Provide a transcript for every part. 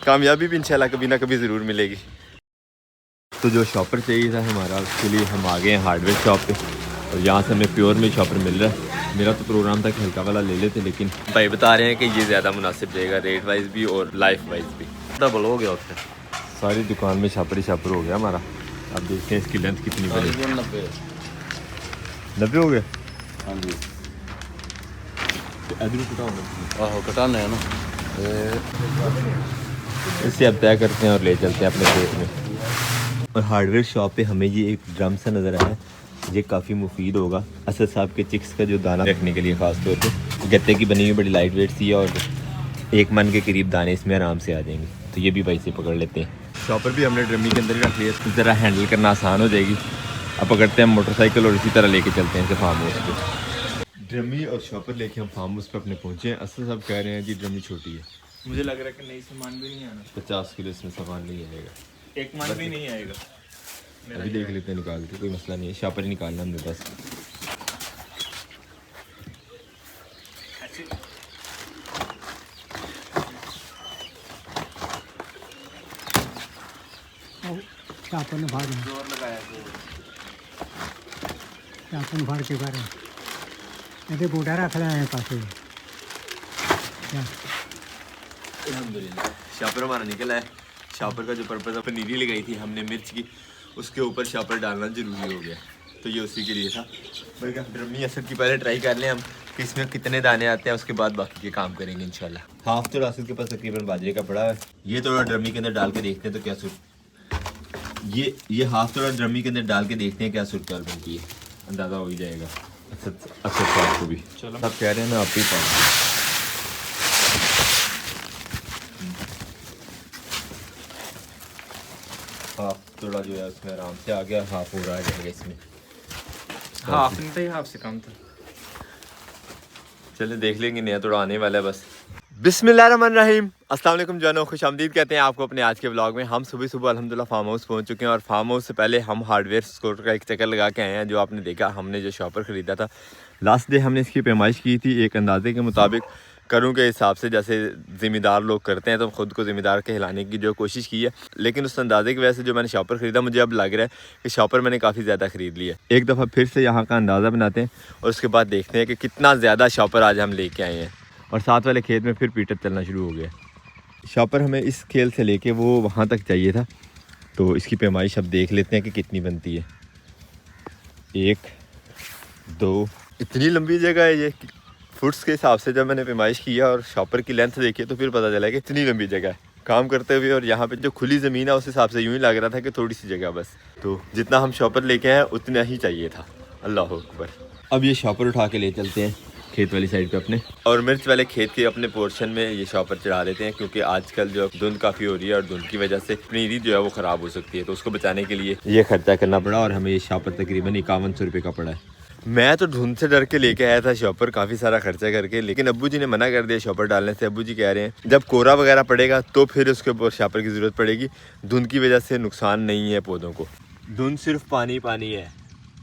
कामयाबी भी इंशाल्लाह कभी ना कभी ज़रूर मिलेगी। तो जो शॉपर चाहिए था हमारा, उसके लिए हम आ गए हैं हार्डवेयर शॉप पे और यहाँ से हमें प्योर में शॉपर मिल रहा है। मेरा तो प्रोग्राम था कि हल्का वाला ले लेते, लेकिन भाई बता रहे हैं कि ये ज़्यादा मुनासिब रहेगा रेट वाइज भी और लाइफ वाइज भी। डबल हो गया उससे, सारी दुकान में शॉपर ही शॉपर हो गया हमारा। अब देखते हैं इसकी लेंथ कितनी बनेगी। 90 हो गया। हाँ जी, इधर कटाना है ना, इससे अब तय करते हैं और ले चलते हैं अपने खेत में। और हार्डवेयर शॉप पे हमें ये एक ड्रम सा नज़र आया, ये काफ़ी मुफीद होगा असद साहब के चिक्स का जो दाना रखने के लिए ख़ास तौर पे। गत्ते की बनी हुई बड़ी लाइट वेट सी है और 1 मन के करीब दाने इसमें आराम से आ जाएंगे। तो ये भी भाई से पकड़ लेते हैं। शॉपर भी हमने ड्रमी के अंदर ही रख लिया, तो ज़रा हैंडल करना आसान हो जाएगी। अब पकड़ते हैं मोटरसाइकिल और इसी तरह लेके चलते हैं फार्म हाउस पे। ड्रमी और शॉपर लेके हम फार्म हाउस पे अपने पहुँचे हैं। असद साहब कह रहे हैं जी ड्रमी छोटी है, मुझे लग रहा है कि नई सामान भी नहीं आना। 50 किलो इसमें सामान नहीं आएगा, 1 मन भी नहीं आएगा। अभी देख लेते हैं निकाल के, कोई मसला नहीं है। शॉपर ही निकालना हमने बस। चापन भाग जोर लगाया चापन भाग के बारे ये गोटा रख रहे हैं पास अल्हम्दुलिल्लाह शॉपर हमारा निकला है। शॉपर का जो पर्पज़ है, पनीरी लगाई थी हमने मिर्च की, उसके ऊपर शॉपर डालना ज़रूरी हो गया, तो ये उसी के लिए था। बल्कि ड्रमी असद की पहले ट्राई कर लें हम कि इसमें कितने दाने आते हैं, उसके बाद बाकी के काम करेंगे इंशाल्लाह। हाफ तो असद के पास तकरीबन बाजरे का पड़ा है, ये थोड़ा ड्रमी के अंदर डाल के देखते हैं तो क्या ये हाफ थोड़ा ड्रमी के अंदर डाल के देखते हैं क्या सूरत बनती है, अंदाज़ा हो ही जाएगा असद साहब को भी। चलो सब कह रहे हैं मैं आप ही पाऊँ। हाफ थोड़ा जो है उसमें आराम से आ गया, हाफ हो रहा है इसमें। हाफ नहीं था, हाफ से कम था। चले देख लेंगे, नया थोड़ा आने वाला है बस। बिस्मिल्लाहिर्रहमानिर्रहीम, अस्सलाम वालेकुम जानो, खुशामदीद कहते हैं आपको अपने आज के व्लॉग में। हम सुबह सुबह अल्हम्दुलिल्लाह फार्म हाउस पहुंच चुके हैं और फार्म हाउस से पहले हम हार्डवेयर स्टोर का एक चक्कर लगा के आए हैं। जो आपने देखा, हमने जो शॉपर ख़रीदा था लास्ट डे हमने इसकी पैमाइश की थी एक अंदाजे के मुताबिक करूँ के हिसाब से, जैसे ज़िम्मेदार लोग करते हैं, तो ख़ुद को ज़िम्मेदार कहलाने की जो कोशिश की है। लेकिन उस अंदाजे की वजह से जो मैंने शॉपर ख़रीदा, मुझे अब लग रहा है कि शॉपर मैंने काफ़ी ज़्यादा ख़रीद लिया। एक दफ़ा फिर से यहाँ का अंदाज़ा बनाते हैं और उसके बाद देखते हैं कि कितना ज़्यादा शॉपर आज हम लेके आए हैं। और साथ वाले खेत में फिर पीटर चलना शुरू हो गया। शॉपर हमें इस खेल से लेके वो वहाँ तक चाहिए था, तो इसकी पैमाइश अब देख लेते हैं कि कितनी बनती है। 1 2 इतनी लंबी जगह है ये, फुट्स के हिसाब से जब मैंने पैमाइश किया और शॉपर की लेंथ देखी तो फिर पता चला कि इतनी लंबी जगह है काम करते हुए। और यहाँ पे जो खुली ज़मीन है उस हिसाब से यूँ ही लग रहा था कि थोड़ी सी जगह बस, तो जितना हम शॉपर लेके आए उतना ही चाहिए था। अल्लाह अकबर। अब ये शॉपर उठा के ले चलते हैं खेत वाली साइड पे अपने, और मिर्च वाले खेत के अपने पोर्शन में ये शॉपर चढ़ा देते हैं, क्योंकि आजकल जो धुंध काफ़ी हो रही है और धुंध की वजह से पनीरी जो है वो ख़राब हो सकती है, तो उसको बचाने के लिए ये खर्चा करना पड़ा और हमें ये शॉपर तकरीबन 5100 रुपये का पड़ा है। मैं तो धुंध से डर के लेके आया था शॉपर काफ़ी सारा खर्चा करके, लेकिन अब्बू जी ने मना कर दिया शॉपर डालने से। अब्बू जी कह रहे हैं जब कोहरा वगैरह पड़ेगा तो फिर उसके ऊपर शॉपर की ज़रूरत पड़ेगी, धुंध की वजह से नुकसान नहीं है पौधों को, धुंध सिर्फ पानी है,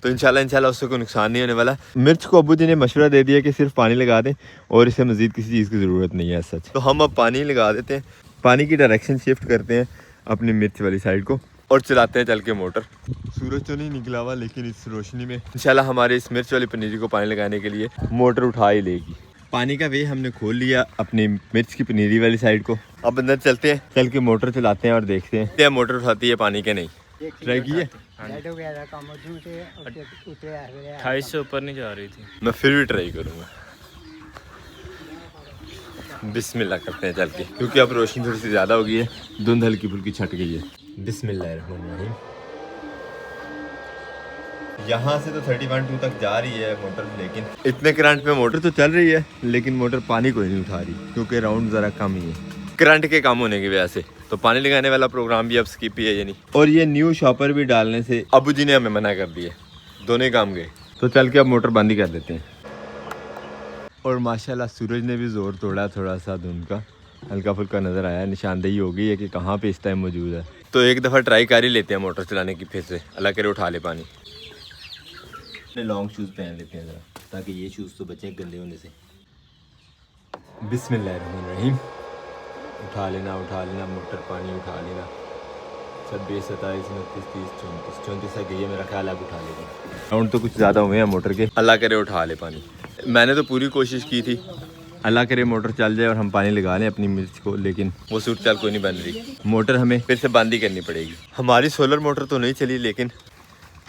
तो इंशाल्लाह उससे कोई नुकसान नहीं होने वाला। मिर्च को अब्बू जी ने मशवरा दे दिया कि सिर्फ पानी लगा दें और इसे मज़ीद किसी चीज़ की ज़रूरत नहीं है सच। तो हम अब पानी लगा देते हैं, पानी की डायरेक्शन शिफ्ट करते हैं अपनी मिर्च वाली साइड को और चलाते हैं चल के मोटर। सूरज तो नहीं निकला हुआ, लेकिन इस रोशनी में इंशाल्लाह हमारे इस मिर्च वाली पनीरी को पानी लगाने के लिए मोटर उठा ही लेगी। पानी का वे हमने खोल लिया अपनी मिर्च की पनीरी वाली साइड को। अब अंदर चलते हैं, चल के मोटर चलाते हैं और देखते हैं क्या मोटर उठाती है पानी के नहीं। ट्राई की है, 28 से ऊपर नहीं जा रही थी। मैं फिर भी ट्राई करूँगा। बिस्मिल्लाह करते हैं चल के, क्योंकि अब रोशनी थोड़ी सी ज़्यादा हो गई है, धुंध हल्की फुल्की छट गई है। बिस्मिल्लाहिर्रहमानिर्रहीम। यहाँ से तो 31-2 तक जा रही है मोटर, लेकिन इतने करंट पे मोटर तो चल रही है लेकिन मोटर पानी कोई नहीं उठा रही, क्योंकि राउंड ज़रा कम ही है करंट के काम होने की वजह से। तो पानी लगाने वाला प्रोग्राम भी अब स्किप ही है यानी। और ये न्यू शॉपर भी डालने से अबू जी ने हमें मना कर दिया, दोनों काम गए। तो चल के अब मोटर बंद ही कर देते हैं। और माशाल्लाह सूरज ने भी ज़ोर तोड़ा, थोड़ा सा धुंध का हल्का फुल्का नज़र आया, निशानदेही हो गई है कि कहाँ पे इस टाइम मौजूद है। तो एक दफ़ा ट्राई कर ही लेते हैं मोटर चलाने की फिर से, अल्लाह करे उठा ले पानी। लॉन्ग शूज़ पहन लेते हैं ज़रा, ताकि ये शूज़ तो बचें गंदे होने से। बिस्मिल्लाहिर्रहमानिर्रहीम। उठा लेना मोटर पानी उठा लेना। 26, 27, 29, 30, 34 तक गई है मेरा ख्याल, आप उठा लेंगे। राउंड तो कुछ ज़्यादा हुए हैं मोटर के, अल्लाह करे उठा ले पानी। मैंने तो पूरी कोशिश की थी, अल्लाह करे मोटर चल जाए और हम पानी लगा लें अपनी मिर्च को, लेकिन वो सूट चाल कोई नहीं बन रही। मोटर हमें फिर से बंद ही करनी पड़ेगी। हमारी सोलर मोटर तो नहीं चली, लेकिन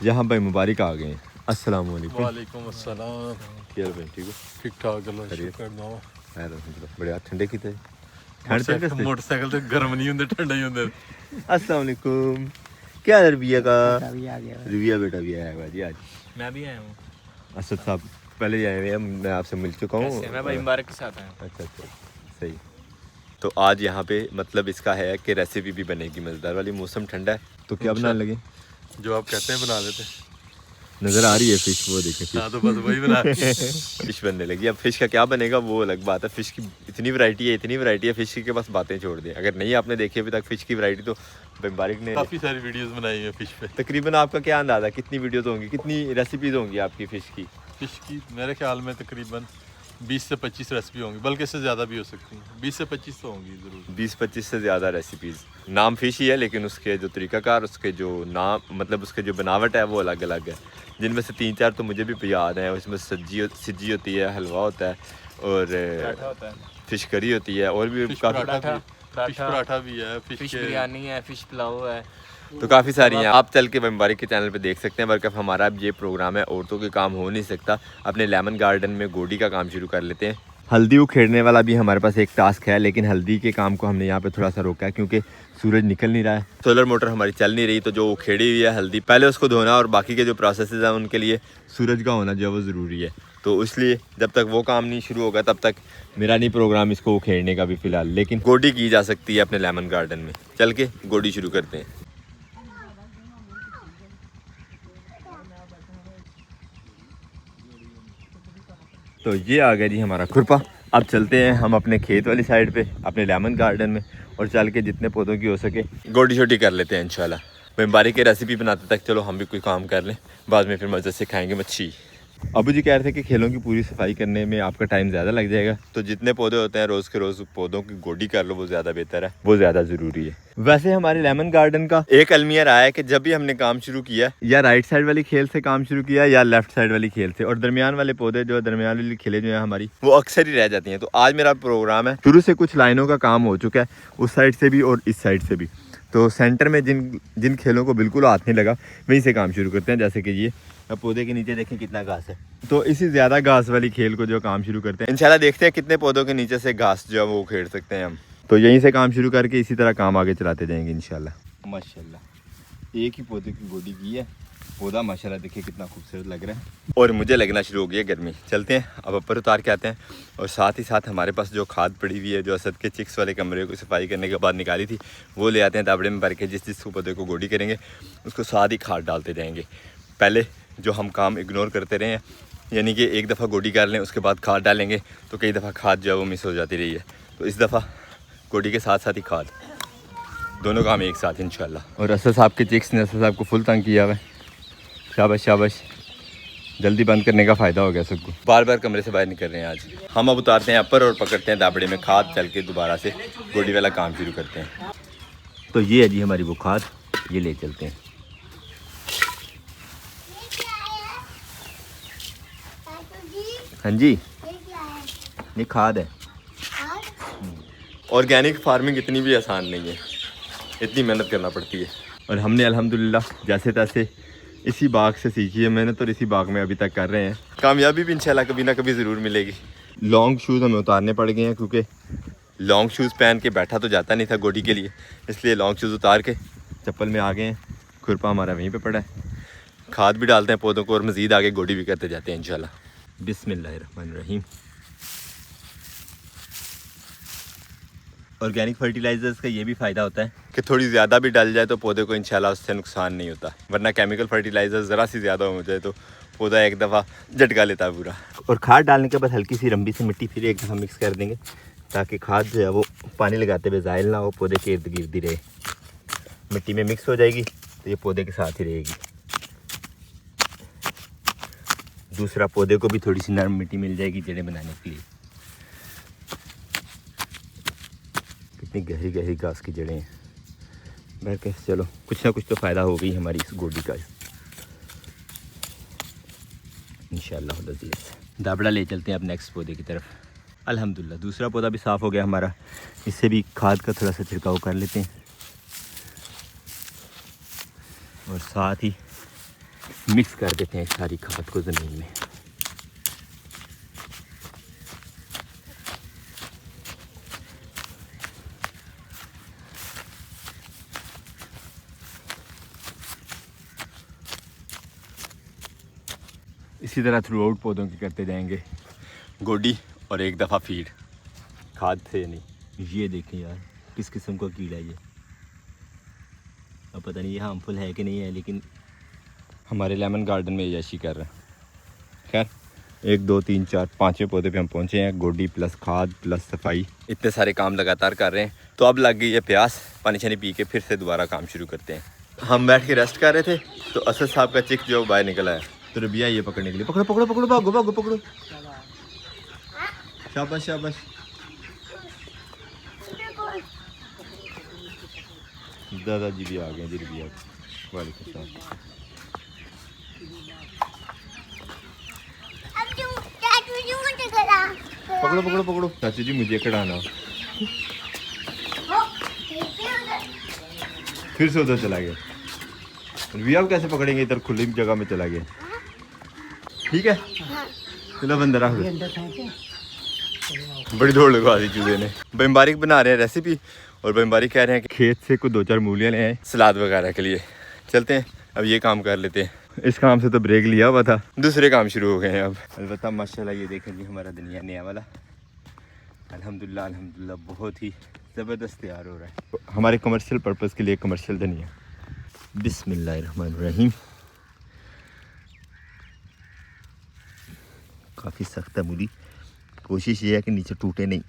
यहाँ भाई मुबारक आ गए हैं। अस्सलाम वालेकुम। वालेकुम अस्सलाम। क्या भाई ठीक हो? ठीक ठाक अल्लाह शुक्र ना। बड़े ठंडे की मोटरसाइकिल तो गर्म नहीं होंगे, ठंडे ही होंगे। अस्सलाम वालेकुम। क्या हाल रबिया का? अभी आ गया। रबिया बेटा भी आया हुआ जी आज। मैं भी आया हूँ। असद साहब पहले ही आए हुए हैं, मैं आपसे मिल चुका हूँ। मैं भाई मुबारक के साथ आया हूँ। अच्छा सही। तो आज यहाँ पे मतलब इसका है कि रेसिपी भी बनेगी मज़ेदार वाली। मौसम ठंडा है तो क्या बनाने लगे? जो आप कहते हैं बना देते। नज़र आ रही है फिश, वो देखिए हाँ तो बस वही बना। फिश बनने लगी। अब फिश का क्या बनेगा वो अलग बात है। फिश की इतनी वैरायटी है फिश की के पास बातें छोड़ दें। अगर नहीं आपने देखी अभी तक फिश की वैरायटी तो मुबारक ने काफ़ी सारी वीडियोस बनाई हैं फिश पे। तकरीबन आपका क्या अंदाज़ा कितनी वीडियोस होंगी, कितनी रेसिपीज़ होंगी आपकी फ़िश की? फिश की मेरे ख्याल में तकरीबन 20 से 25 रेसिपी होंगी, बल्कि इससे ज़्यादा भी हो सकती हैं। 20 से 25 तो होंगी ज़रूर। 20-25 से ज़्यादा रेसिपीज़। नाम फ़िश ही है, लेकिन उसके जो तरीक़ाकार, उसके जो नाम मतलब उसके जो बनावट है वो अलग अलग है। जिनमें से 3-4 तो मुझे भी याद है। उसमें सज्जी होती है, हलवा होता है और फ़िश करी होती है, और भी फिश काफ़ी पराठा भी है, फिश बिरयानी है, फिश पुलाव है, तो काफ़ी सारी हैं। आप चल के मुबारक के चैनल पे देख सकते हैं। बल्कि हमारा अब ये प्रोग्राम है, औरतों के काम हो नहीं सकता। अपने लेमन गार्डन में गोडी का काम शुरू कर लेते हैं। हल्दी उखेड़ने वाला भी हमारे पास एक टास्क है, लेकिन हल्दी के काम को हमने यहाँ पे थोड़ा सा रोका है क्योंकि सूरज निकल नहीं रहा है। सोलर मोटर हमारी चल नहीं रही, तो जो उखेड़ी हुई है हल्दी पहले उसको धोना और बाकी के जो प्रोसेसेस हैं उनके लिए सूरज का होना जो है वो ज़रूरी है। तो इसलिए जब तक वो काम नहीं शुरू होगा तब तक मेरा नहीं प्रोग्राम इसको उखेड़ने का भी फ़िलहाल। लेकिन गोडी की जा सकती है अपने लेमन गार्डन में। चल के गोडी शुरू करते हैं। तो ये आ गया जी हमारा खुरपा। अब चलते हैं हम अपने खेत वाली साइड पे, अपने लेमन गार्डन में, और चल के जितने पौधों की हो सके गोडी छोटी कर लेते हैं इंशाल्लाह। मुबारक की रेसिपी बनाते तक चलो हम भी कोई काम कर लें, बाद में फिर मज़े से खाएंगे मच्छी। अबू जी कह रहे थे कि खेलों की पूरी सफाई करने में आपका टाइम ज़्यादा लग जाएगा, तो जितने पौधे होते हैं रोज़ के रोज़ पौधों की गोडी कर लो, वो ज़्यादा बेहतर है, वो ज़्यादा ज़रूरी है। वैसे हमारे लेमन गार्डन का एक अलमिया रहा है कि जब भी हमने काम शुरू किया, या राइट साइड वाली खेल से काम शुरू किया या लेफ्ट साइड वाली खेल से, और दरमियान वाले पौधे जो दरमियान वाली खेलें जो है हमारी, वो अक्सर ही रह जाती हैं। तो आज मेरा प्रोग्राम है, शुरू से कुछ लाइनों का काम हो चुका है, उस साइड से भी और इस साइड से भी। तो सेंटर में जिन खेलों को बिल्कुल हाथ नहीं लगा वहीं से काम शुरू करते हैं। जैसे कि ये अब पौधे के नीचे देखें कितना घास है, तो इसी ज़्यादा घास वाली खेल को जो काम शुरू करते हैं, इंशाल्लाह देखते हैं कितने पौधों के नीचे से घास जो है वो खेड़ सकते हैं हम। तो यहीं से काम शुरू करके इसी तरह काम आगे चलाते जाएंगे इंशाल्लाह। माशाल्लाह एक ही पौधे की गोडी की है, पौधा माशाल्लाह देखिए कितना खूबसूरत लग रहा है। और मुझे लगना शुरू हो गई है गर्मी। चलते हैं अब ऊपर उतार के आते हैं, और साथ ही साथ हमारे पास जो खाद पड़ी हुई है जो असद के चिक्स वाले कमरे को सफाई करने के बाद निकाली थी, वो ले आते हैं दाबड़े में भर के। जिस पौधे को गोडी करेंगे उसको साथ ही खाद डालते जाएंगे। पहले जो हम काम इग्नोर करते रहे हैं, यानी कि एक दफ़ा गोडी कर लें उसके बाद खाद डालेंगे, तो कई दफ़ा खाद जो है वो मिस हो जाती रही है। तो इस दफ़ा गोडी के साथ साथ ही खाद, दोनों काम एक साथ इंशाल्लाह। और असद साहब के चिक्स ने असद साहब को फुल तंग किया हुआ है। शाबाश शाबाश, जल्दी बंद करने का फ़ायदा हो गया सबको। बार बार कमरे से बाहर निकल रहे हैं आज। हम अब उतारते हैं ऊपर और पकड़ते हैं दाबड़े में खाद, चल के दोबारा से गोडी वाला काम शुरू करते हैं। तो ये है जी हमारी वो खाद, ये ले चलते हैं। हाँ जी, ये खाद है। ऑर्गेनिक फार्मिंग इतनी भी आसान नहीं है, इतनी मेहनत करना पड़ती है। और हमने अल्हम्दुलिल्लाह जैसे तैसे इसी बाग से सीखी है मेहनत, और इसी बाग में अभी तक कर रहे हैं। कामयाबी भी इंशाल्लाह कभी ना कभी ज़रूर मिलेगी। लॉन्ग शूज़ हमें उतारने पड़ गए हैं क्योंकि लॉन्ग शूज़ पहन के बैठा तो जाता नहीं था गोडी के लिए, इसलिए लॉन्ग शूज़ उतार के चप्पल में आ गए हैं। खुरपा हमारा वहीं पे पड़ा है। खाद भी डालते हैं पौधों को और मज़ीद आगे गोडी भी करते जाते हैं इंशाल्लाह। बिस्मिल्लाहिर्रहमानिर्रहीम। ऑर्गेनिक फर्टिलाइज़र्स का ये भी फ़ायदा होता है कि थोड़ी ज़्यादा भी डल जाए तो पौधे को इंशाल्लाह उससे नुकसान नहीं होता, वरना केमिकल फर्टिलाइज़र ज़रा सी ज़्यादा हो जाए तो पौधा एक दफ़ा झटका लेता है पूरा। और खाद डालने के बाद हल्की सी रंबी से मिट्टी फिर एक दफ़ा मिक्स कर देंगे, ताकि खाद जो है वो पानी लगाते हुए ज़ायल ना हो, पौधे के इर्द गिर्द ही रहे। मिट्टी में मिक्स हो जाएगी तो ये पौधे के साथ ही रहेगी। दूसरा पौधे को भी थोड़ी सी नरम मिट्टी मिल जाएगी जड़ें बनाने के लिए। कितनी गहरी गहरी घास की जड़ें हैं। बहरके चलो कुछ ना कुछ तो फ़ायदा हो गई हमारी इस गोडी का इंशाअल्लाह लज़ीज़। दाबड़ा ले चलते हैं अब नेक्स्ट पौधे की तरफ। अल्हम्दुलिल्लाह दूसरा पौधा भी साफ़ हो गया हमारा, इससे भी खाद का थोड़ा सा छिड़काव कर लेते हैं और साथ ही मिक्स कर देते हैं सारी खाद को ज़मीन में। इसी तरह थ्रू आउट पौधों की करते जाएंगे गोडी और एक दफ़ा फीड, खाद से नहीं। ये देखें यार किस किस्म का कीड़ा है ये, अब पता नहीं ये हार्मफुल है कि नहीं है, लेकिन हमारे लेमन गार्डन में यशी कर रहे हैं। खैर 1 2 3 4 5वें पौधे पे हम पहुँचे हैं। गोडी प्लस खाद प्लस सफाई, इतने सारे काम लगातार कर रहे हैं। तो अब लग गई है प्यास, पानी शानी पी के फिर से दोबारा काम शुरू करते हैं। हम बैठ के रेस्ट कर रहे थे तो असद साहब का चिक जो बाहर निकला है, तो रबिया ये पकड़ने के लिए पकड़ो पकड़ो पकड़ो, भागो भागो पकड़ो, शाबाश शाबाश। दादाजी भी आ गए जी, रबिया वालेकुम सलाम। पकड़ो पकड़ो पकड़ो, चाचू जी मुझे कढ़ाना। फिर से उधर चला गया। रबिया अब कैसे पकड़ेंगे, इधर खुली जगह में चला गया। ठीक है चलो अंदर रख दो। अंदर फेंके बड़ी दौड़ लगवा दी चूजे ने। बमबारिक बना रहे हैं रेसिपी और बमबारिक कह रहे हैं कि खेत से कुछ 2-4 मूलियाँ ले आए सलाद वगैरह के लिए। चलते हैं अब ये काम कर लेते हैं। इस काम से तो ब्रेक लिया हुआ था, दूसरे काम शुरू हो गए हैं अब। अलबत्ता माशाल्लाह ये देखें जी हमारा धनिया नया वाला अल्हम्दुलिल्लाह अल्हम्दुलिल्लाह बहुत ही ज़बरदस्त तैयार हो रहा है हमारे कमर्शियल पर्पज़ के लिए। कमर्शियल धनिया। बिस्मिल्लाहिर्रहमानिर्रहीम। काफ़ी सख्त है मूली, कोशिश ये है कि नीचे टूटे नहीं।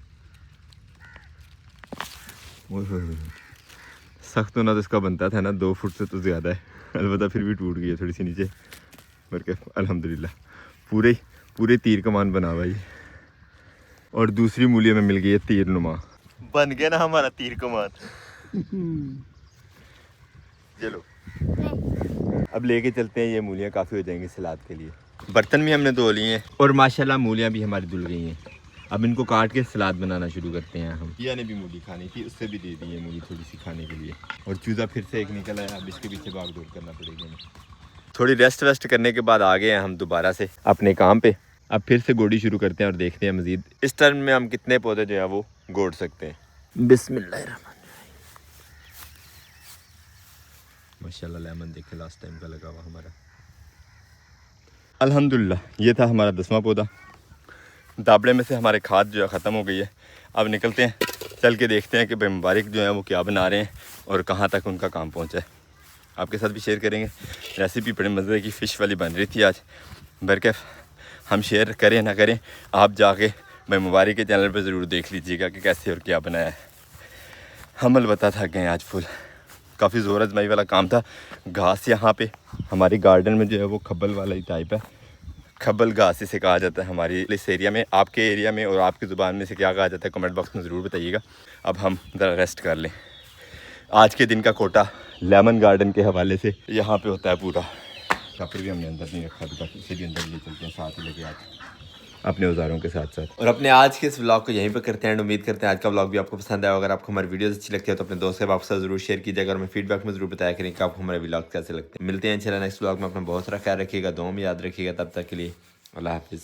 सख्त होना तो इसका बनता था ना, 2 फुट से तो ज़्यादा है, अलबत्ता फिर भी टूट गई है थोड़ी सी नीचे। बल्कि अल्हम्दुलिल्लाह पूरे तीर कमान बना हुआ ये। और दूसरी मूली में मिल गई है तीर नुमा, बन गया ना हमारा तीर कमान। चलो अब लेके चलते हैं, ये मूलियाँ काफ़ी हो जाएंगी सलाद के लिए। बर्तन भी हमने धो लिए हैं और माशाल्लाह मूलियाँ भी हमारी धुल गई हैं। अब इनको काट के सलाद बनाना शुरू करते हैं हम। पिया ने भी मूली खानी थी, उससे भी दे दी है मूली थोड़ी सी खाने के लिए। और चूज़ा फिर से एक निकल आया, अब इसके पीछे भाग दौड़ करना पड़ेगा हमें। थोड़ी रेस्ट वेस्ट करने के बाद आ गए हैं हम दोबारा से अपने काम पे। अब फिर से गोडी शुरू करते हैं और देखते हैं मज़ीद इस टर्म में हम कितने पौधे जो है वो गोड़ सकते हैं। बिस्मिल्लाहिर्रहमानिर्रहीम। माशाल्लाह लेमन देखे लास्ट टाइम का लगा हुआ हमारा। अल्हम्दुलिल्लाह ये था हमारा 10वां पौधा। दाबड़े में से हमारे खाद जो है ख़त्म हो गई है। अब निकलते हैं, चल के देखते हैं कि मुबारक जो है वो क्या बना रहे हैं और कहाँ तक उनका काम पहुँचा है। आपके साथ भी शेयर करेंगे। रेसिपी बड़े मज़े की फ़िश वाली बन रही थी आज। बरकैफ हम शेयर करें ना करें, आप जाके मुबारक के चैनल पर ज़रूर देख लीजिएगा कि कैसे और क्या बनाया है। हम अलबत्ता थक गए आज फुल, काफ़ी ज़ोर आजमाई वाला काम था। घास यहाँ पे हमारी गार्डन में जो है वो खब्बल वाला ही टाइप है, खब्बल घास इसे कहा जाता है हमारी इस एरिया में। आपके एरिया में और आपकी ज़ुबान में से क्या कहा जाता है कमेंट बॉक्स में ज़रूर बताइएगा। अब हम ज़रा रेस्ट कर लें। आज के दिन का कोटा लेमन गार्डन के हवाले से यहाँ पे होता है पूरा। चापर भी हमने अंदर नहीं रखा था, इसे भी अंदर ले चलते हैं साथ ही लेके आज अपने औजारों के साथ साथ। और अपने आज के इस व्लॉग को यहीं पर करते हैं। उम्मीद करते हैं आज का व्लॉग भी आपको पसंद आया। अगर आपको हमारी वीडियोस अच्छी लगती है तो अपने दोस्त के साथ ज़रूर शेयर कीजिएगा और हमें फीडबैक में ज़रूर बताया करें कि आपको हमारे व्लॉग कैसे लगते हैं। मिलते हैं इंशाल्लाह नेक्स्ट व्लॉग में। अपना बहुत सारा ख्याल रखिएगा, दुआ में याद रखिएगा। तब तक के लिए अल्लाह हाफिज़।